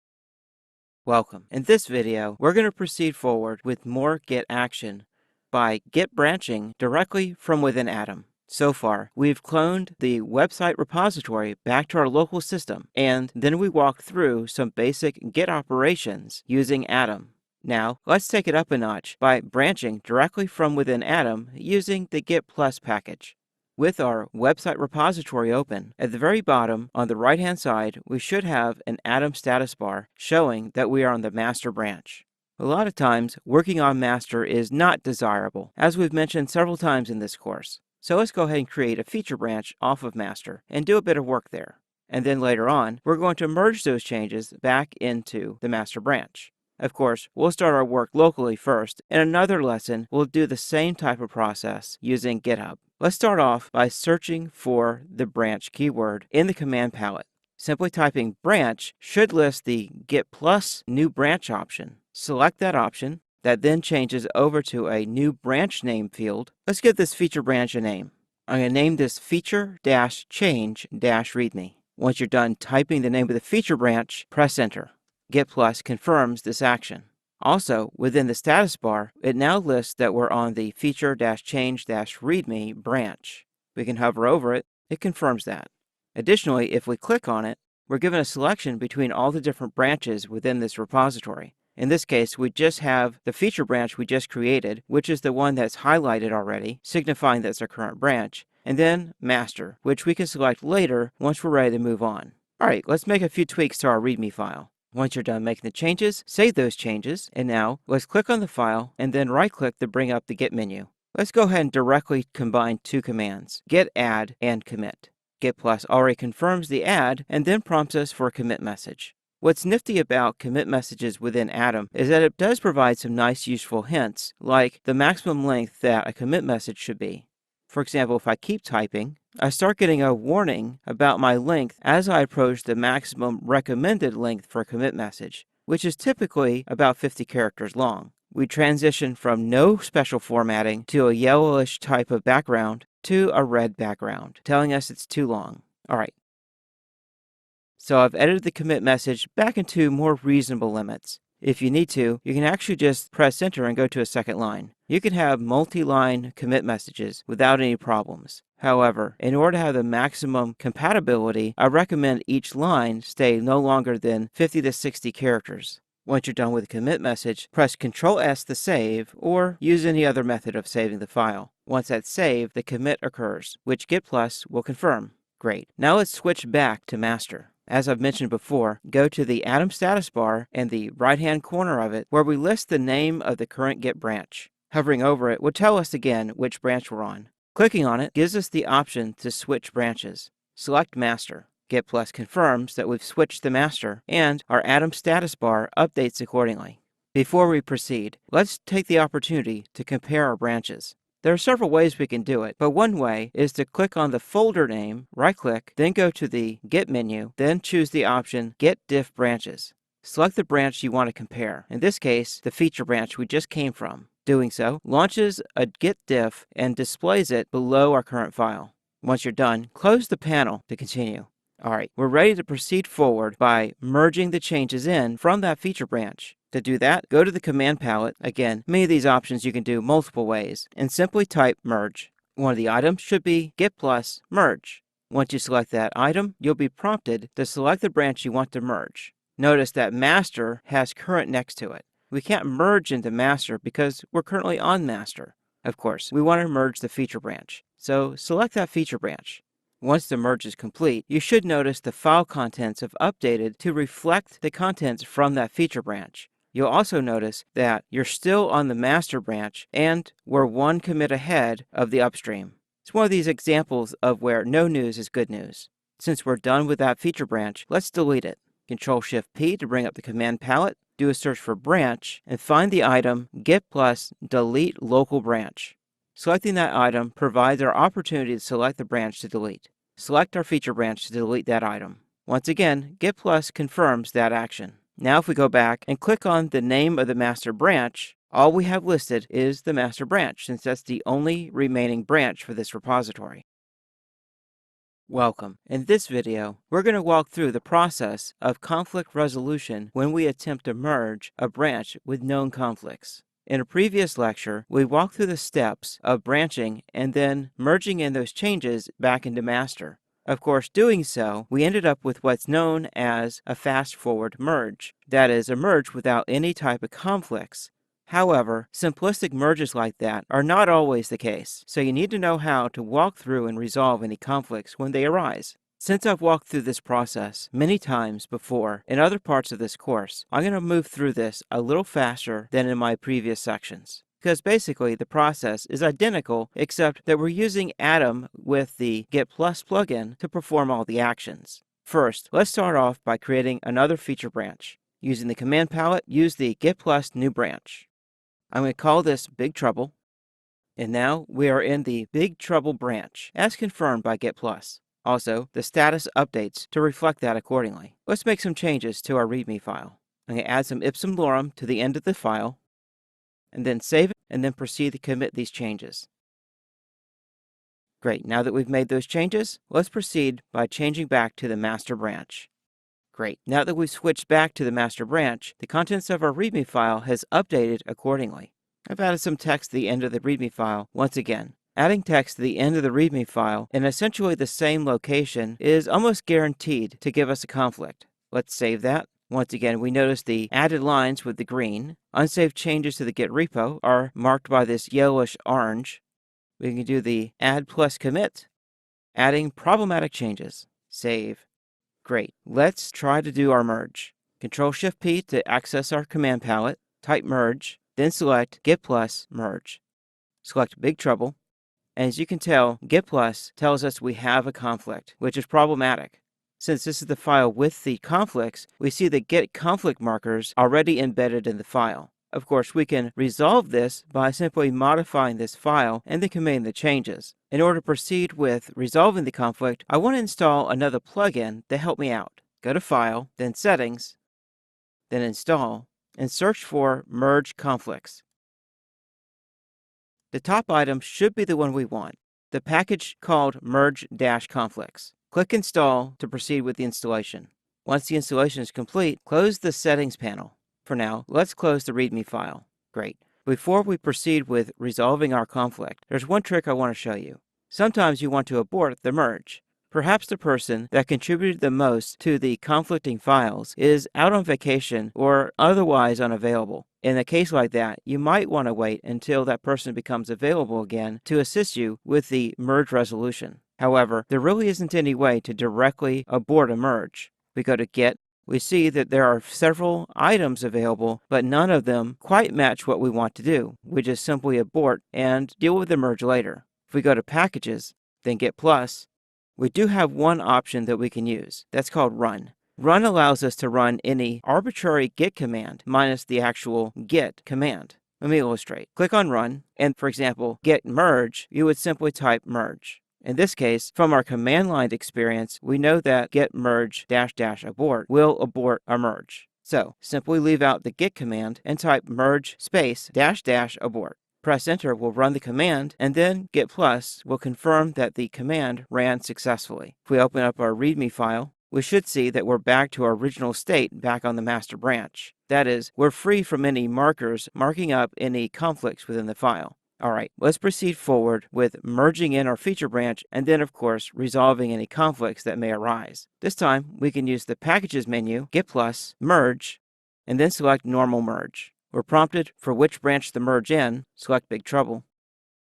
Welcome. In this video, we're going to proceed forward with more Git action by Git branching directly from within Atom. So far, we've cloned the website repository back to our local system, and then we walked through some basic Git operations using Atom. Now, let's take it up a notch by branching directly from within Atom using the Git Plus package. With our website repository open, at the very bottom on the right-hand side, we should have an Atom status bar showing that we are on the master branch. A lot of times, working on master is not desirable, as we've mentioned several times in this course. So let's go ahead and create a feature branch off of master and do a bit of work there. And then later on, we're going to merge those changes back into the master branch. Of course, we'll start our work locally first. In another lesson, we'll do the same type of process using GitHub. Let's start off by searching for the branch keyword in the command palette. Simply typing branch should list the Git Plus new branch option. Select that option. That then changes over to a new branch name field. Let's give this feature branch a name. I'm going to name this feature-change-readme. Once you're done typing the name of the feature branch, press enter. Git Plus confirms this action. Also, within the status bar, it now lists that we're on the feature-change-readme branch. We can hover over it. It confirms that. Additionally, if we click on it, we're given a selection between all the different branches within this repository. In this case, we just have the feature branch we just created, which is the one that's highlighted already, signifying that's our current branch, and then master, which we can select later once we're ready to move on. All right, let's make a few tweaks to our README file. Once you're done making the changes, save those changes, and now let's click on the file and then right-click to bring up the Git menu. Let's go ahead and directly combine two commands, git add and commit. Git Plus already confirms the add and then prompts us for a commit message. What's nifty about commit messages within Atom is that it does provide some nice useful hints, like the maximum length that a commit message should be. For example, if I keep typing, I start getting a warning about my length as I approach the maximum recommended length for a commit message, which is typically about 50 characters long. We transition from no special formatting to a yellowish type of background to a red background, telling us it's too long. All right. So I've edited the commit message back into more reasonable limits. If you need to, you can actually just press enter and go to a second line. You can have multi-line commit messages without any problems. However, in order to have the maximum compatibility, I recommend each line stay no longer than 50 to 60 characters. Once you're done with the commit message, press Ctrl+S to save, or use any other method of saving the file. Once that's saved, the commit occurs, which Git Plus will confirm. Great. Now let's switch back to master. As I've mentioned before, go to the Atom status bar in the right-hand corner of it, where we list the name of the current Git branch. Hovering over it will tell us again which branch we're on. Clicking on it gives us the option to switch branches. Select master. Git Plus confirms that we've switched to master, and our Atom status bar updates accordingly. Before we proceed, let's take the opportunity to compare our branches. There are several ways we can do it, but one way is to click on the folder name, right-click, then go to the Git menu, then choose the option Git Diff Branches. Select the branch you want to compare, in this case, the feature branch we just came from. Doing so launches a Git diff and displays it below our current file. Once you're done, close the panel to continue. Alright, we're ready to proceed forward by merging the changes in from that feature branch. To do that, go to the command palette. Again, many of these options you can do multiple ways, and simply type merge. One of the items should be Git Plus merge. Once you select that item, you'll be prompted to select the branch you want to merge. Notice that master has current next to it. We can't merge into master because we're currently on master. Of course, we want to merge the feature branch, so select that feature branch. Once the merge is complete, you should notice the file contents have updated to reflect the contents from that feature branch. You'll also notice that you're still on the master branch and we're one commit ahead of the upstream. It's one of these examples of where no news is good news. Since we're done with that feature branch, let's delete it. Ctrl+Shift+P to bring up the command palette, do a search for branch, and find the item Git Plus delete local branch. Selecting that item provides our opportunity to select the branch to delete. Select our feature branch to delete that item. Once again, Git Plus confirms that action. Now if we go back and click on the name of the master branch, all we have listed is the master branch, since that's the only remaining branch for this repository. Welcome. In this video, we're going to walk through the process of conflict resolution when we attempt to merge a branch with known conflicts. In a previous lecture, we walked through the steps of branching and then merging in those changes back into master. Of course, doing so, we ended up with what's known as a fast-forward merge. That is, a merge without any type of conflicts. However, simplistic merges like that are not always the case, so you need to know how to walk through and resolve any conflicts when they arise. Since I've walked through this process many times before in other parts of this course, I'm going to move through this a little faster than in my previous sections. Because basically the process is identical, except that we're using Atom with the Git Plus plugin to perform all the actions. First, let's start off by creating another feature branch. Using the command palette, use the Git Plus new branch. I'm going to call this Big Trouble. And now we are in the Big Trouble branch, as confirmed by Git Plus. Also, the status updates to reflect that accordingly. Let's make some changes to our README file. I'm going to add some ipsum lorem to the end of the file, and then save it, and then proceed to commit these changes. Great, now that we've made those changes, let's proceed by changing back to the master branch. Great, now that we've switched back to the master branch, the contents of our README file has updated accordingly. I've added some text to the end of the README file once again. Adding text to the end of the README file in essentially the same location is almost guaranteed to give us a conflict. Let's save that. Once again, we notice the added lines with the green. Unsaved changes to the Git repo are marked by this yellowish orange. We can do the add plus commit, adding problematic changes. Save. Great. Let's try to do our merge. Ctrl+Shift+P to access our command palette, type merge, then select Git Plus merge. Select Big Trouble. And as you can tell, Git Plus tells us we have a conflict, which is problematic. Since this is the file with the conflicts, we see the Git conflict markers already embedded in the file. Of course, we can resolve this by simply modifying this file and then committing the changes. In order to proceed with resolving the conflict, I want to install another plugin to help me out. Go to File, then Settings, then Install, and search for Merge Conflicts. The top item should be the one we want, the package called Merge-Conflicts. Click Install to proceed with the installation. Once the installation is complete, close the Settings panel. For now, let's close the README file. Great. Before we proceed with resolving our conflict, there's one trick I want to show you. Sometimes you want to abort the merge. Perhaps the person that contributed the most to the conflicting files is out on vacation or otherwise unavailable. In a case like that, you might want to wait until that person becomes available again to assist you with the merge resolution. However, there really isn't any way to directly abort a merge. We go to Git. We see that there are several items available, but none of them quite match what we want to do. We just simply abort and deal with the merge later. If we go to Packages, then Git Plus, we do have one option that we can use. That's called Run. Run allows us to run any arbitrary Git command minus the actual Git command. Let me illustrate. Click on Run, and for example, Git merge, you would simply type merge. In this case, from our command line experience, we know that git merge -- abort will abort our merge. So simply leave out the git command and type merge space -- abort. Press enter will run the command, and then Git Plus will confirm that the command ran successfully. If we open up our README file, we should see that we're back to our original state back on the master branch. That is, we're free from any markers marking up any conflicts within the file. Alright, let's proceed forward with merging in our feature branch and then, of course, resolving any conflicts that may arise. This time, we can use the Packages menu, Git Plus, Merge, and then select Normal Merge. We're prompted for which branch to merge in, select Big Trouble,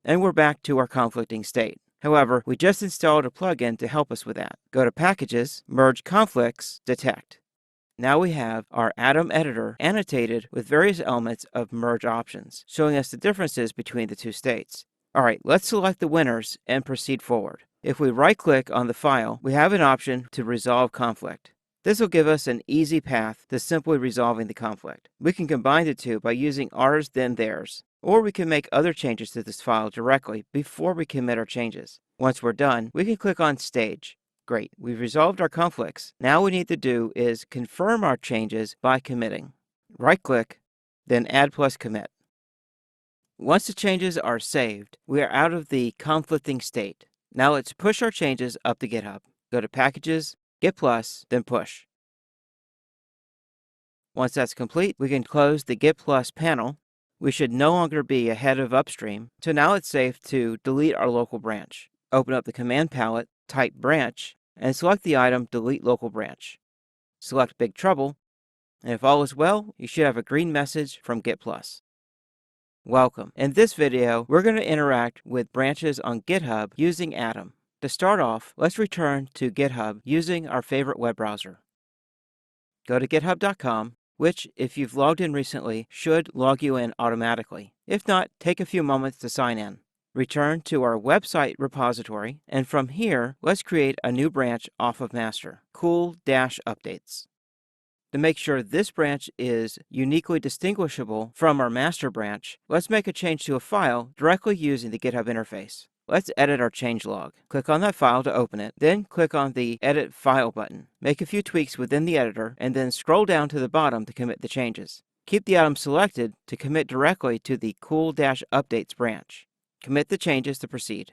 and we're back to our conflicting state. However, we just installed a plugin to help us with that. Go to Packages, Merge Conflicts, Detect. Now we have our Atom editor annotated with various elements of merge options, showing us the differences between the two states. Alright, let's select the winners and proceed forward. If we right-click on the file, we have an option to resolve conflict. This will give us an easy path to simply resolving the conflict. We can combine the two by using ours then theirs, or we can make other changes to this file directly before we commit our changes. Once we're done, we can click on Stage. Great, we've resolved our conflicts. Now what we need to do is confirm our changes by committing. Right-click, then Add plus Commit. Once the changes are saved, we are out of the conflicting state. Now let's push our changes up to GitHub. Go to Packages, Git Plus, then Push. Once that's complete, we can close the Git Plus panel. We should no longer be ahead of upstream, so now it's safe to delete our local branch. Open up the command palette, type branch, and select the item Delete Local Branch. Select Big Trouble, and if all is well, you should have a green message from Git Plus. Welcome. In this video, we're going to interact with branches on GitHub using Atom. To start off, let's return to GitHub using our favorite web browser. Go to github.com, which, if you've logged in recently, should log you in automatically. If not, take a few moments to sign in. Return to our website repository, and from here, let's create a new branch off of master, cool-updates. To make sure this branch is uniquely distinguishable from our master branch, let's make a change to a file directly using the GitHub interface. Let's edit our changelog. Click on that file to open it, then click on the Edit File button. Make a few tweaks within the editor, and then scroll down to the bottom to commit the changes. Keep the item selected to commit directly to the cool-updates branch. Commit the changes to proceed.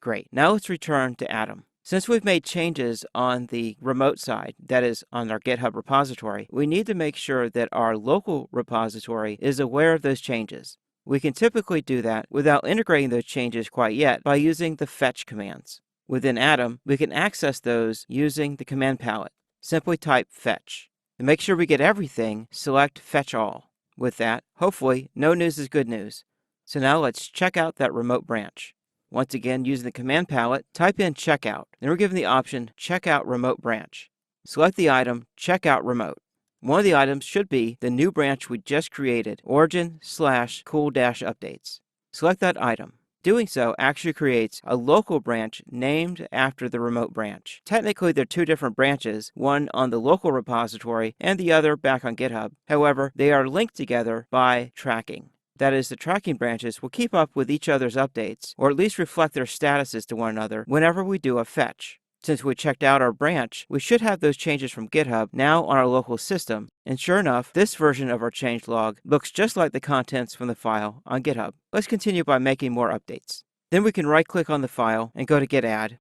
Great. Now let's return to Atom. Since we've made changes on the remote side, that is, on our GitHub repository, we need to make sure that our local repository is aware of those changes. We can typically do that without integrating those changes quite yet by using the fetch commands. Within Atom, we can access those using the command palette. Simply type fetch. To make sure we get everything, select Fetch All. With that, hopefully, no news is good news. So now let's check out that remote branch. Once again, using the command palette, type in checkout. Then we're given the option Checkout Remote Branch. Select the item Checkout Remote. One of the items should be the new branch we just created, origin/cool-updates. Select that item. Doing so actually creates a local branch named after the remote branch. Technically, they're two different branches, one on the local repository and the other back on GitHub. However, they are linked together by tracking. That is, the tracking branches will keep up with each other's updates, or at least reflect their statuses to one another whenever we do a fetch. Since we checked out our branch, we should have those changes from GitHub now on our local system, and sure enough, this version of our changelog looks just like the contents from the file on GitHub. Let's continue by making more updates. Then we can right-click on the file and go to Git Add.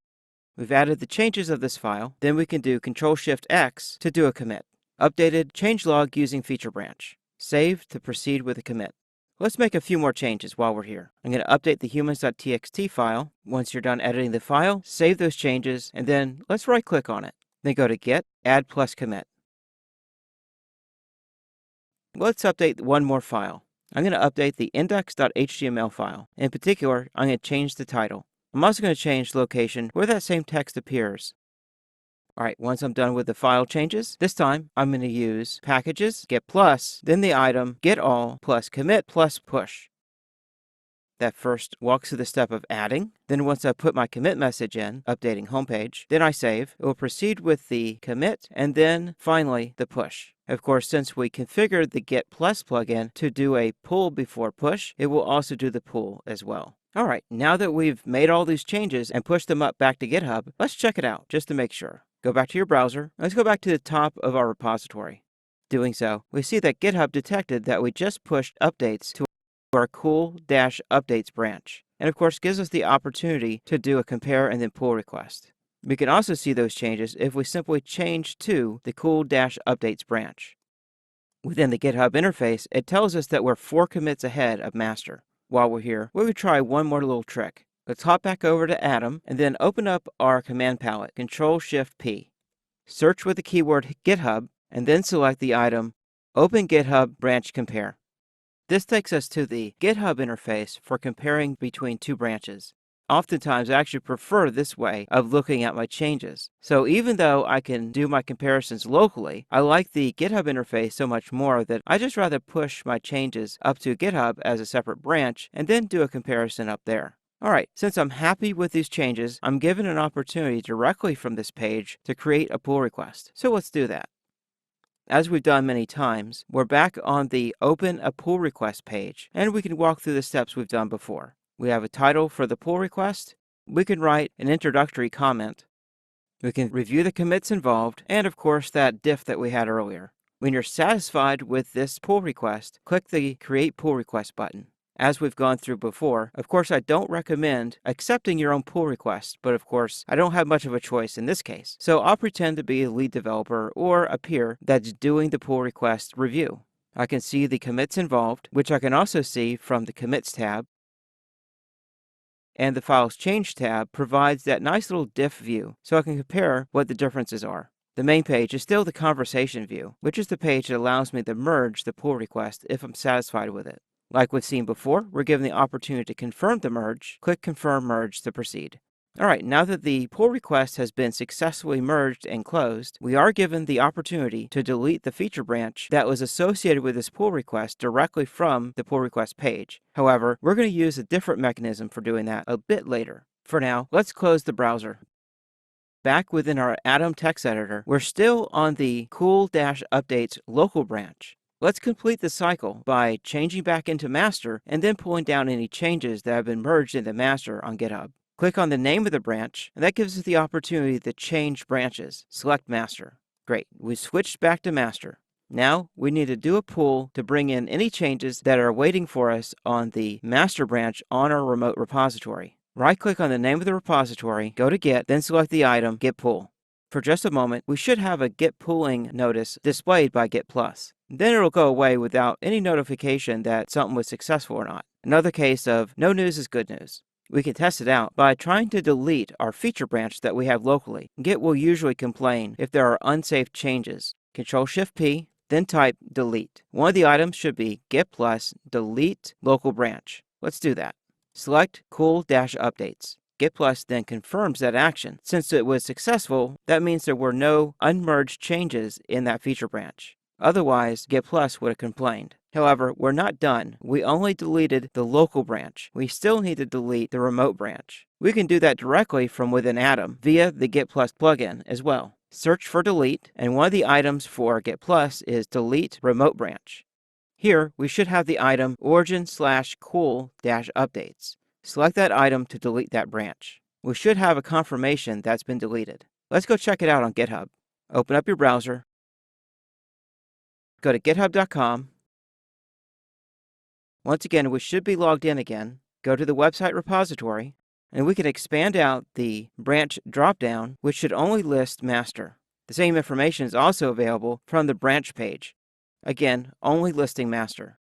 We've added the changes of this file, then we can do Ctrl-Shift-X to do a commit. Updated changelog using feature branch. Save to proceed with a commit. Let's make a few more changes while we're here. I'm going to update the humans.txt file. Once you're done editing the file, save those changes, and then let's right-click on it. Then go to Git, Add plus Commit. Let's update one more file. I'm going to update the index.html file. In particular, I'm going to change the title. I'm also going to change the location where that same text appears. Alright, once I'm done with the file changes, this time I'm going to use packages, get plus, then the item, get all, plus commit plus push. That first walks through the step of adding. Then once I put my commit message in, updating homepage, then I save. It will proceed with the commit and then finally the push. Of course, since we configured the get plus plugin to do a pull before push, it will also do the pull as well. Alright, now that we've made all these changes and pushed them up back to GitHub, let's check it out just to make sure. Go back to your browser. Let's go back to the top of our repository. Doing so, we see that GitHub detected that we just pushed updates to our cool-updates branch, and of course gives us the opportunity to do a compare and then pull request. We can also see those changes if we simply change to the cool-updates branch. Within the GitHub interface, it tells us that we're 4 commits ahead of master. While we're here, we would try one more little trick. Let's hop back over to Atom and then open up our command palette, Control-Shift-P. Search with the keyword GitHub and then select the item Open GitHub Branch Compare. This takes us to the GitHub interface for comparing between two branches. Oftentimes, I actually prefer this way of looking at my changes. So even though I can do my comparisons locally, I like the GitHub interface so much more that I just rather push my changes up to GitHub as a separate branch and then do a comparison up there. Alright, since I'm happy with these changes, I'm given an opportunity directly from this page to create a pull request. So let's do that. As we've done many times, we're back on the Open a Pull Request page, and we can walk through the steps we've done before. We have a title for the pull request. We can write an introductory comment. We can review the commits involved, and of course that diff that we had earlier. When you're satisfied with this pull request, click the Create Pull Request button. As we've gone through before, of course I don't recommend accepting your own pull request, but of course I don't have much of a choice in this case. So I'll pretend to be a lead developer or a peer that's doing the pull request review. I can see the commits involved, which I can also see from the Commits tab. And the Files Change tab provides that nice little diff view, so I can compare what the differences are. The main page is still the conversation view, which is the page that allows me to merge the pull request if I'm satisfied with it. Like we've seen before, we're given the opportunity to confirm the merge. Click Confirm Merge to proceed. Alright, now that the pull request has been successfully merged and closed, we are given the opportunity to delete the feature branch that was associated with this pull request directly from the pull request page. However, we're going to use a different mechanism for doing that a bit later. For now, let's close the browser. Back within our Atom text editor, we're still on the cool-updates local branch. Let's complete the cycle by changing back into master and then pulling down any changes that have been merged into master on GitHub. Click on the name of the branch, and that gives us the opportunity to change branches. Select master. Great, we switched back to master. Now we need to do a pull to bring in any changes that are waiting for us on the master branch on our remote repository. Right-click on the name of the repository, go to Git, then select the item Git Pull. For just a moment, we should have a Git Pulling notice displayed by Git Plus. Then it'll go away without any notification that something was successful or not. Another case of no news is good news. We can test it out by trying to delete our feature branch that we have locally. Git will usually complain if there are unsafe changes. Control-Shift-P, then type delete. One of the items should be Git Plus delete local branch. Let's do that. Select cool-updates. Git Plus then confirms that action. Since it was successful, that means there were no unmerged changes in that feature branch. Otherwise, Git Plus would have complained. However, we're not done. We only deleted the local branch. We still need to delete the remote branch. We can do that directly from within Atom via the Git Plus plugin as well. Search for delete, and one of the items for Git Plus is delete remote branch. Here, we should have the item origin/cool-updates. Select that item to delete that branch. We should have a confirmation that's been deleted. Let's go check it out on GitHub. Open up your browser. Go to github.com. Once again, we should be logged in again. Go to the website repository, and we can expand out the branch dropdown, which should only list master. The same information is also available from the branch page. Again, only listing master.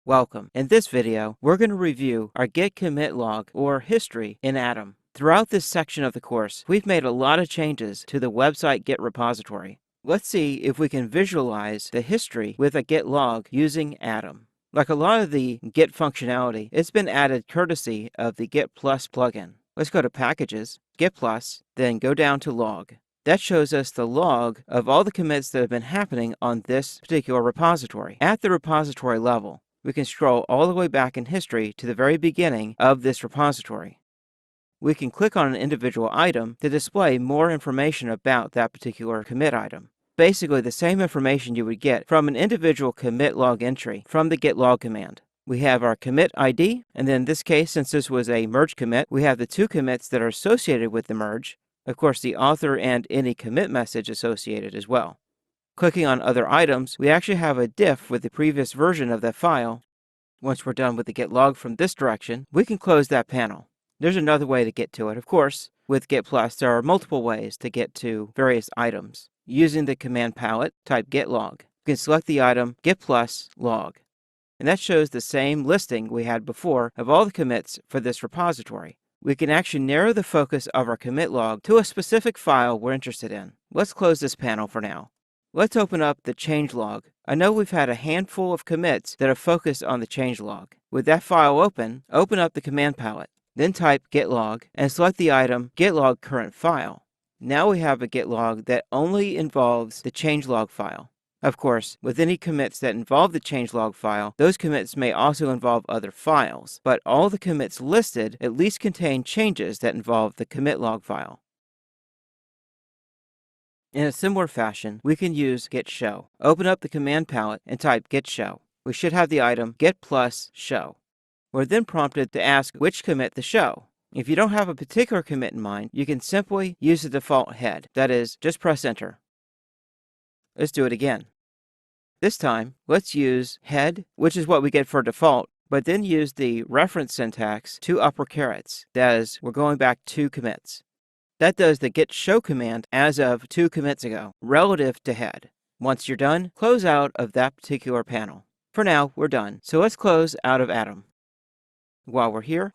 Welcome. In this video, we're going to review our Git commit log, or history, in Atom. Throughout this section of the course, we've made a lot of changes to the website Git repository. Let's see if we can visualize the history with a Git log using Atom. Like a lot of the Git functionality, it's been added courtesy of the Git Plus plugin. Let's go to Packages, Git Plus, then go down to Log. That shows us the log of all the commits that have been happening on this particular repository. At the repository level, we can scroll all the way back in history to the very beginning of this repository. We can click on an individual item to display more information about that particular commit item. Basically the same information you would get from an individual commit log entry from the git log command. We have our commit ID, and then in this case, since this was a merge commit, we have the two commits that are associated with the merge. Of course, the author and any commit message associated as well. Clicking on other items, we actually have a diff with the previous version of that file. Once we're done with the git log from this direction, we can close that panel. There's another way to get to it, of course. With Git Plus, there are multiple ways to get to various items. Using the command palette, type git log. You can select the item Git Plus log. And that shows the same listing we had before of all the commits for this repository. We can actually narrow the focus of our commit log to a specific file we're interested in. Let's close this panel for now. Let's open up the changelog. I know we've had a handful of commits that are focused on the changelog. With that file open up the command palette. Then type git log and select the item git log current file. Now we have a git log that only involves the changelog file. Of course, with any commits that involve the changelog file, those commits may also involve other files, but all the commits listed at least contain changes that involve the commit log file. In a similar fashion, we can use git show. Open up the command palette and type git show. We should have the item git plus show. We're then prompted to ask which commit to show. If you don't have a particular commit in mind, you can simply use the default head. That is, just press enter. Let's do it again. This time, let's use head, which is what we get for default, but then use the reference syntax to upper carets. That is, we're going back 2 commits. That does the git show command as of 2 commits ago, relative to head. Once you're done, close out of that particular panel. For now, we're done, so let's close out of Atom. While we're here,